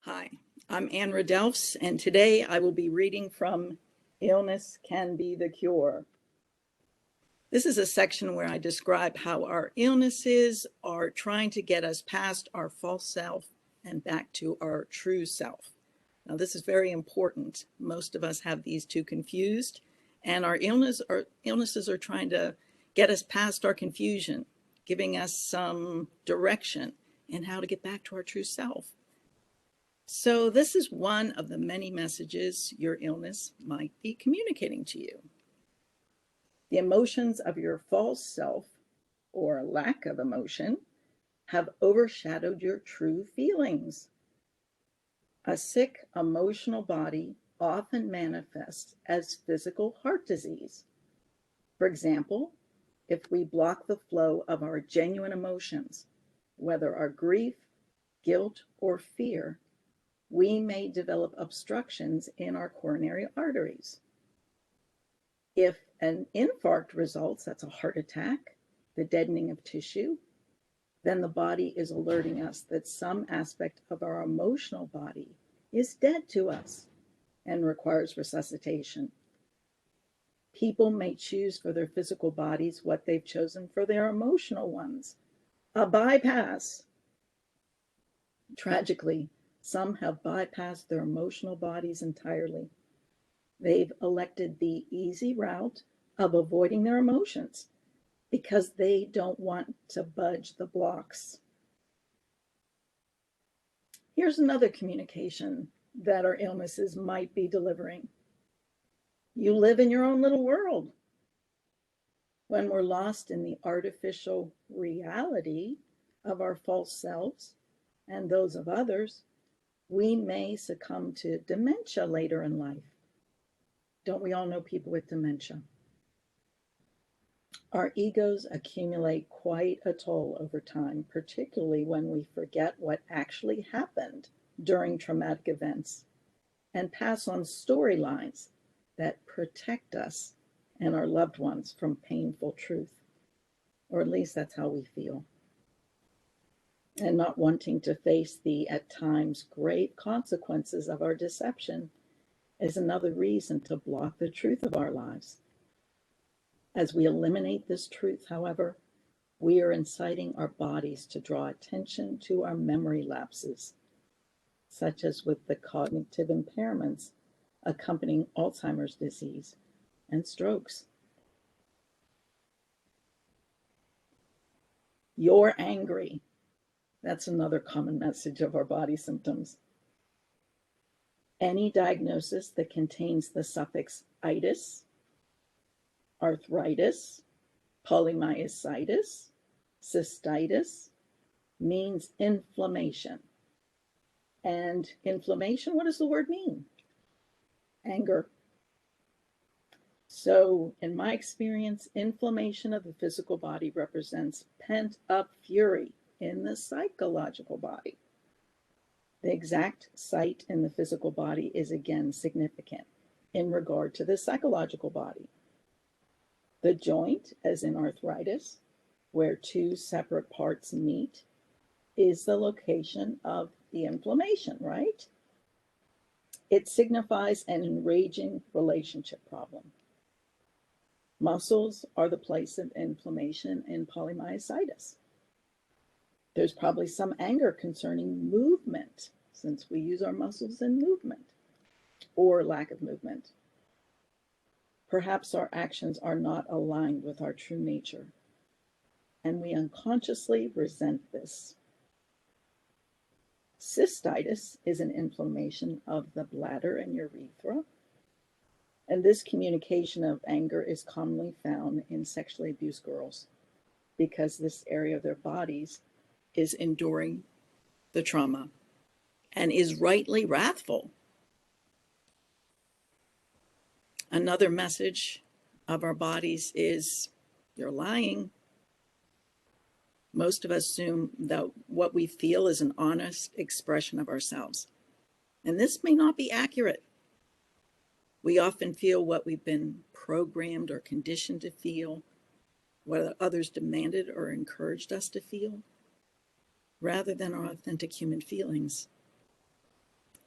Hi, I'm Ann Redelfs, and today I will be reading from Illness Can Be the Cure. This is a section where I describe how our illnesses are trying to get us past our false self and back to our true self. Now, this is very important. Most of us have these two confused, and our illnesses are trying to get us past our confusion, giving us some direction in how to get back to our true self. So this is one of the many messages your illness might be communicating to you. The emotions of your false self, or lack of emotion, have overshadowed your true feelings. A sick emotional body often manifests as physical heart disease. For example, if we block the flow of our genuine emotions, whether our grief, guilt, or fear, we may develop obstructions in our coronary arteries. If an infarct results, that's a heart attack, the deadening of tissue, then the body is alerting us that some aspect of our emotional body is dead to us and requires resuscitation. People may choose for their physical bodies what they've chosen for their emotional ones, a bypass. Tragically, some have bypassed their emotional bodies entirely. They've elected the easy route of avoiding their emotions because they don't want to budge the blocks. Here's another communication that our illnesses might be delivering. You live in your own little world. When we're lost in the artificial reality of our false selves and those of others, we may succumb to dementia later in life. Don't we all know people with dementia? Our egos accumulate quite a toll over time, particularly when we forget what actually happened during traumatic events and pass on storylines that protect us and our loved ones from painful truth, or at least that's how we feel. And not wanting to face the, at times, grave consequences of our deception is another reason to block the truth of our lives. As we eliminate this truth, however, we are inciting our bodies to draw attention to our memory lapses, such as with the cognitive impairments accompanying Alzheimer's disease and strokes. You're angry. That's another common message of our body symptoms. Any diagnosis that contains the suffix itis, arthritis, polymyositis, cystitis means inflammation. And inflammation, what does the word mean? Anger. So, in my experience, inflammation of the physical body represents pent-up fury in the psychological body. The exact site in the physical body is again significant in regard to the psychological body. The joint, as in arthritis, where two separate parts meet, is the location of the inflammation, right? It signifies an enraging relationship problem. Muscles are the place of inflammation in polymyositis. There's probably some anger concerning movement, since we use our muscles in movement, or lack of movement. Perhaps our actions are not aligned with our true nature, and we unconsciously resent this. Cystitis is an inflammation of the bladder and urethra, and this communication of anger is commonly found in sexually abused girls because this area of their bodies is enduring the trauma and is rightly wrathful. Another message of our bodies is, you're lying. Most of us assume that what we feel is an honest expression of ourselves. And this may not be accurate. We often feel what we've been programmed or conditioned to feel, what others demanded or encouraged us to feel, rather than our authentic human feelings.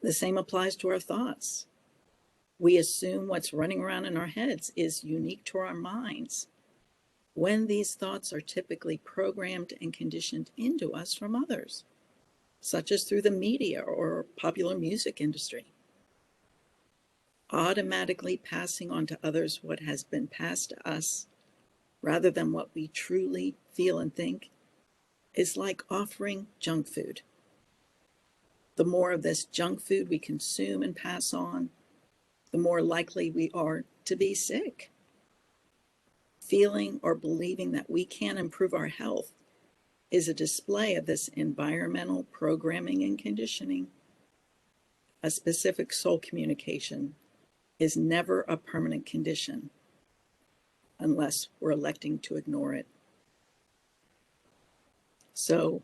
The same applies to our thoughts. We assume what's running around in our heads is unique to our minds, when these thoughts are typically programmed and conditioned into us from others, such as through the media or popular music industry. Automatically passing on to others what has been passed to us, rather than what we truly feel and think, is like offering junk food. The more of this junk food we consume and pass on, the more likely we are to be sick. Feeling or believing that we can improve our health is a display of this environmental programming and conditioning. A specific soul communication is never a permanent condition unless we're electing to ignore it. So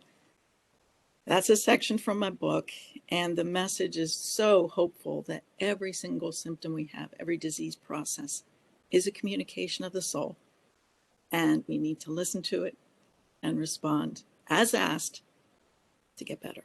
that's a section from my book, and the message is so hopeful that every single symptom we have, every disease process, is a communication of the soul, and we need to listen to it and respond as asked to get better.